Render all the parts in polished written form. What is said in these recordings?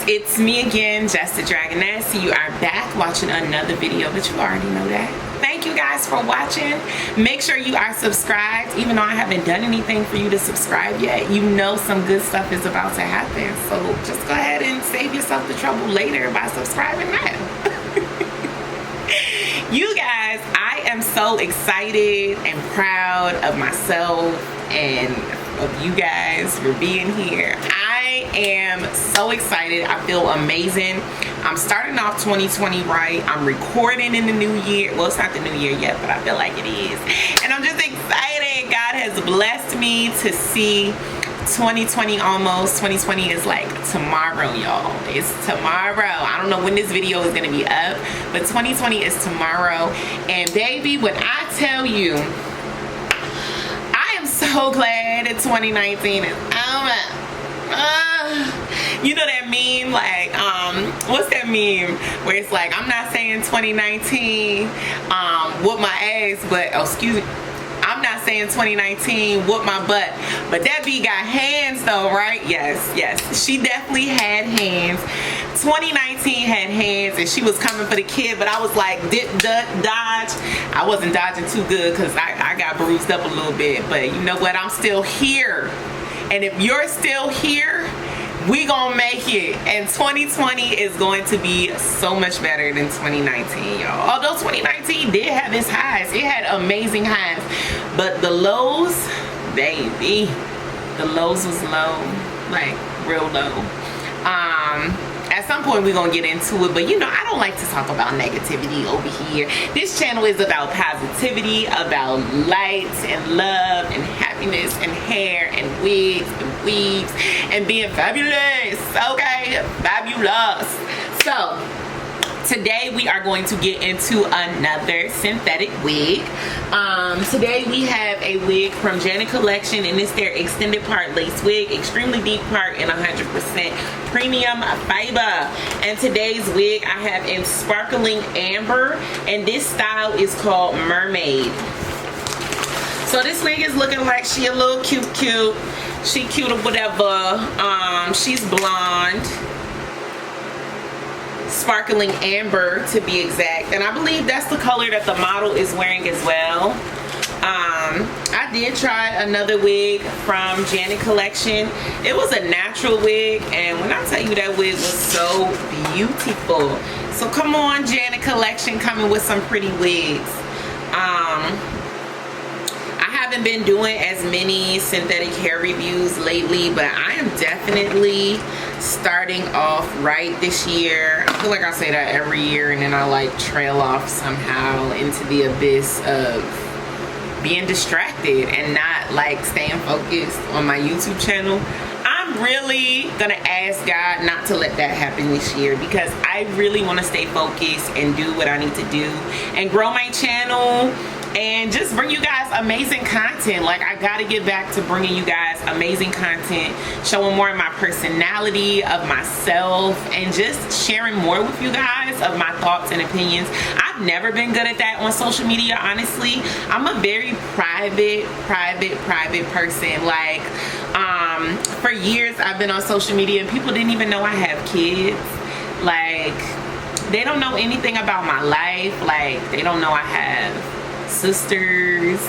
it's me again, Jess the Dragoness. You are back watching another video, but you already know that. Thank you guys for watching. Make sure you are subscribed. Even though I haven't done anything for you to subscribe yet, you know some good stuff is about to happen. So just go ahead and save yourself the trouble later by subscribing now. You guys, I am so excited and proud of myself and of you guys for being here. I am so excited. I feel amazing. I'm starting off 2020 right. I'm recording in the new year. Well, it's not the new year yet, but I feel like it is. And I'm just excited. God has blessed me to see 2020 almost. 2020 is like tomorrow, y'all. It's tomorrow. I don't know when this video is going to be up, but 2020 is tomorrow. And baby, when I tell you, I am so glad that 2019 is over. You know that meme, like what's that meme where it's like, I'm not saying 2019 whoop my ass, but oh, excuse me, I'm not saying 2019 whoop my butt, but that bee got hands though, right? Yes, she definitely had hands. 2019 had hands and she was coming for the kid, but I was like dip, dodge. I wasn't dodging too good because I got bruised up a little bit, but you know what, I'm still here. And if you're still here, we gonna make it. And 2020 is going to be so much better than 2019, y'all. Although 2019 did have its highs, it had amazing highs, but the lows, baby, the lows was low, like real low. At some point we're gonna get into it, but you know, I don't like to talk about negativity over here. This channel is about positivity, about light and love and happiness and hair and wigs and weaves and being fabulous. Okay, fabulous. So today we are going to get into another synthetic wig. Today we have a wig from Janet Collection, and it's their extended part lace wig, extremely deep part and 100% premium fiber. And today's wig I have in sparkling amber, and this style is called Mermaid. So this wig is looking like she a little cute. She cute or whatever. She's blonde, sparkling amber to be exact, and I believe that's the color that the model is wearing as well. I did try another wig from Janet Collection. It was a natural wig, and when I tell you that wig was so beautiful. So come on, Janet Collection, coming with some pretty wigs. I haven't been doing as many synthetic hair reviews lately, but I am definitely starting off right this year. I feel like I say that every year and then I like trail off somehow into the abyss of being distracted and not like staying focused on my YouTube channel. I'm really gonna ask God not to let that happen this year, because I really want to stay focused and do what I need to do and grow my channel and just bring you guys amazing content. Like, I gotta get back to bringing you guys amazing content, showing more of my personality, of myself, and just sharing more with you guys of my thoughts and opinions. I've never been good at that on social media, honestly. I'm a very private person. Like, for years I've been on social media and people didn't even know I have kids. Like, they don't know anything about my life. Like, they don't know I have sisters.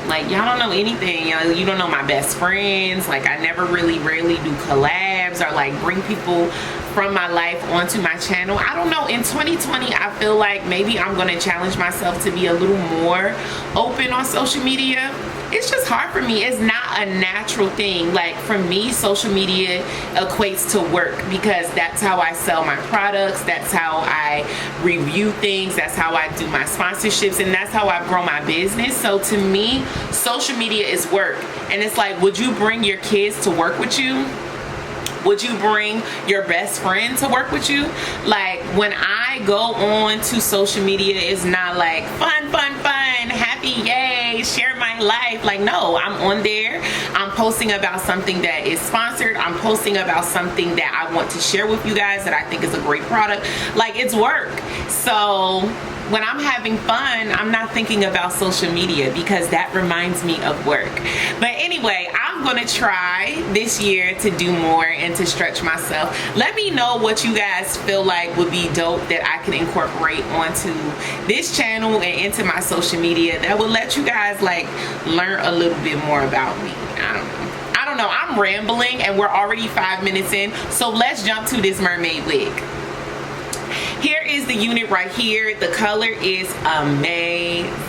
Like, y'all don't know anything. You don't know my best friends. Like, I never rarely do collabs or like bring people from my life onto my channel. I don't know, in 2020 I feel like maybe I'm gonna challenge myself to be a little more open on social media. It's just hard for me. It's not a natural thing. Like, for me, social media equates to work, because that's how I sell my products, that's how I review things, that's how I do my sponsorships, and that's how I grow my business. So to me, social media is work. And it's like, would you bring your kids to work with you? Would you bring your best friend to work with you? Like, when I go on to social media, it's not like fun, happy, yay, share my life. Like, no, I'm on there. I'm posting about something that is sponsored. I'm posting about something that I want to share with you guys that I think is a great product. Like, it's work. So when I'm having fun, I'm not thinking about social media because that reminds me of work. But anyway, I'm gonna try this year to do more and to stretch myself. Let me know what you guys feel like would be dope that I can incorporate onto this channel and into my social media that would let you guys like learn a little bit more about me. I don't know, I'm rambling and we're already 5 minutes in, so let's jump to this mermaid wig. Here is the unit right here. The color is amazing.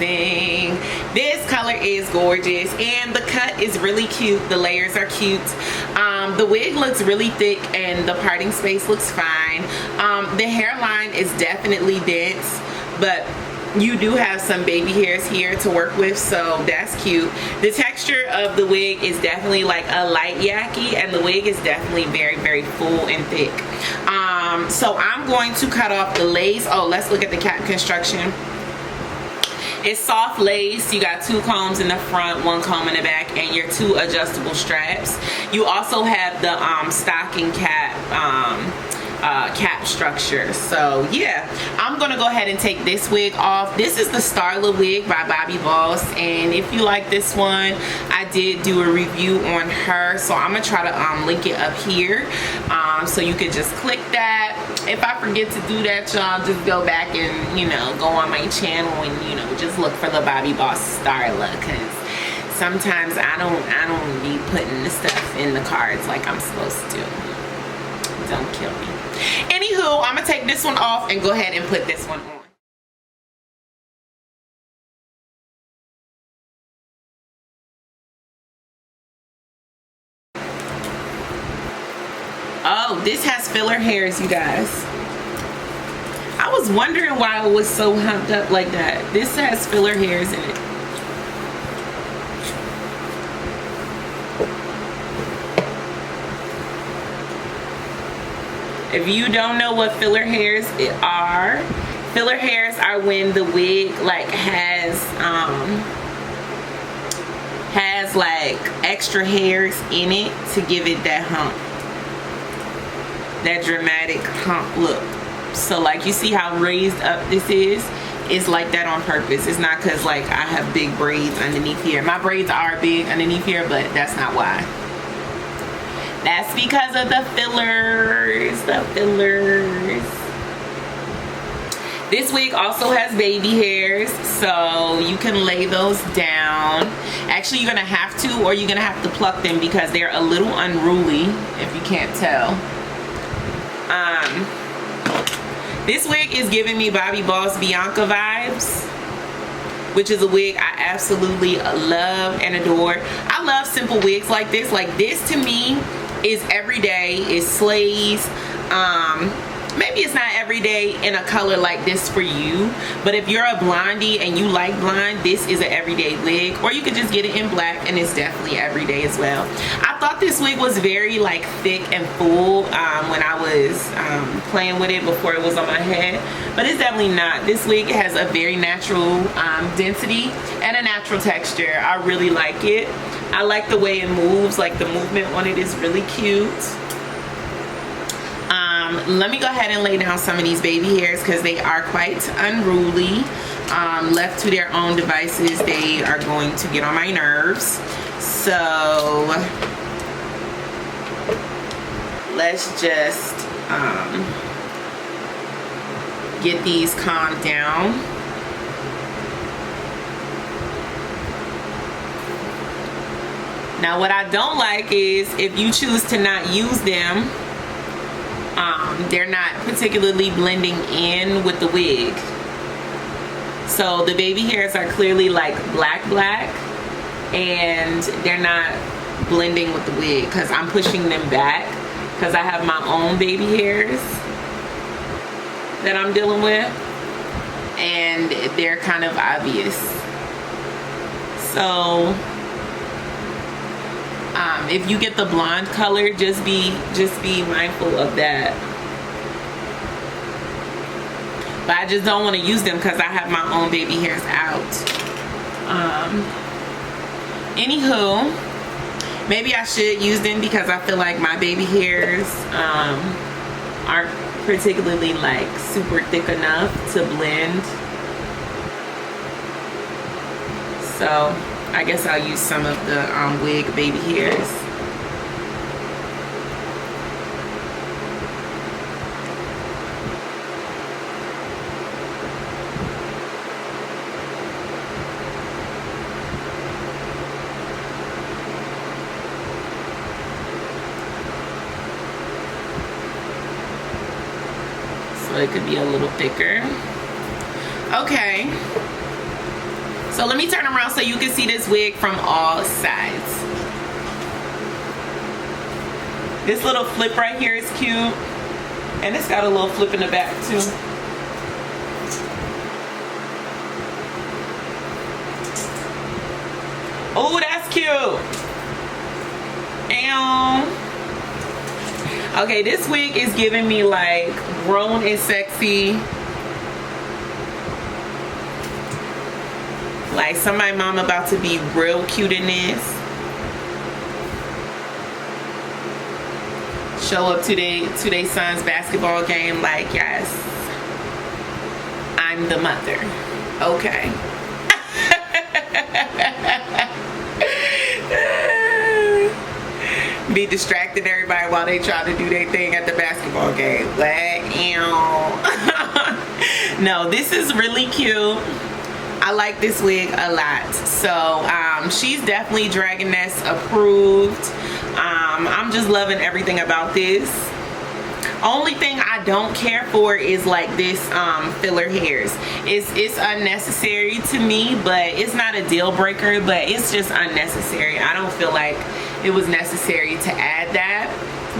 This color is gorgeous and the cut is really cute. The layers are cute. The wig looks really thick and the parting space looks fine. The hairline is definitely dense, but you do have some baby hairs here to work with, so that's cute. The texture of the wig is definitely like a light yaki, and the wig is definitely very, very full and thick. So I'm going to cut off the lace. Oh, let's look at the cap construction. It's soft lace. You got 2 combs in the front, 1 comb in the back, and your 2 adjustable straps. You also have the stocking cap cap structure. So yeah, I'm gonna go ahead and take this wig off. This is the Starla wig by Bobbi Boss, and if you like this one, I did do a review on her, so I'm gonna try to link it up here, so you could just click that. If I forget to do that, y'all just go back and, you know, go on my channel and, you know, just look for the Bobbi Boss Starla, because sometimes I don't be putting the stuff in the cards like I'm supposed to. Don't kill me. Anywho, I'm gonna take this one off and go ahead and put this one on. Oh, this has filler hairs, you guys. I was wondering why it was so humped up like that. This has filler hairs in it. If you don't know what filler hairs are when the wig like has like extra hairs in it to give it that hump, that dramatic hump look. So like you see how raised up this is? It's like that on purpose. It's not because like I have big braids underneath here. My braids are big underneath here, but that's not why. That's because of the fillers, This wig also has baby hairs, so you can lay those down. Actually, you're gonna have to, or you're gonna have to pluck them because they're a little unruly, if you can't tell. This wig is giving me Bobbi Boss Bianca vibes, which is a wig I absolutely love and adore. I love simple wigs like this. Like this to me is everyday, it slays. Maybe it's not everyday in a color like this for you, but if you're a blondie and you like blonde, this is an everyday wig. Or you could just get it in black and it's definitely everyday as well. I thought this wig was very like thick and full when I was playing with it before it was on my head, but it's definitely not. This wig has a very natural density and a natural texture. I really like it. I like the way it moves, like the movement on it is really cute. Let me go ahead and lay down some of these baby hairs because they are quite unruly. Left to their own devices, they are going to get on my nerves. So let's just get these calmed down. Now what I don't like is if you choose to not use them, they're not particularly blending in with the wig. So the baby hairs are clearly like black and they're not blending with the wig because I'm pushing them back because I have my own baby hairs that I'm dealing with and they're kind of obvious. So if you get the blonde color, just be mindful of that. But I just don't want to use them because I have my own baby hairs out. Anywho, maybe I should use them because I feel like my baby hairs aren't particularly like super thick enough to blend So I guess I'll use some of the wig baby hairs. So it could be a little thicker. Okay. So let me turn around so you can see this wig from all sides. This little flip right here is cute. And it's got a little flip in the back too. Oh, that's cute. And okay, this wig is giving me like grown and sexy. Like somebody mom about to be real cute in this. Show up to their son's basketball game like, yes, I'm the mother. Okay. Be distracting everybody while they try to do their thing at the basketball game. Like, no, this is really cute. I like this wig a lot. So she's definitely Dragoness approved. I'm just loving everything about this. Only thing I don't care for is like this filler hairs. It's unnecessary to me, but it's not a deal breaker, but it's just unnecessary. I don't feel like it was necessary to add that.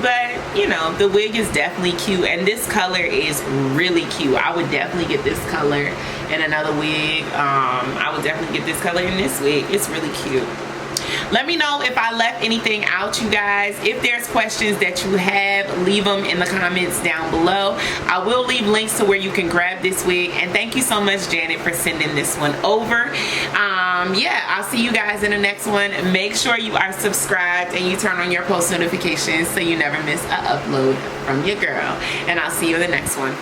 But you know, the wig is definitely cute, and this color is really cute. I would definitely get this color in another wig. I would definitely get this color in this wig. It's really cute. Let me know if I left anything out, you guys. If there's questions that you have, leave them in the comments down below. I will leave links to where you can grab this wig. And thank you so much, Janet, for sending this one over. Yeah, I'll see you guys in the next one. Make sure you are subscribed and you turn on your post notifications so you never miss an upload from your girl. And I'll see you in the next one.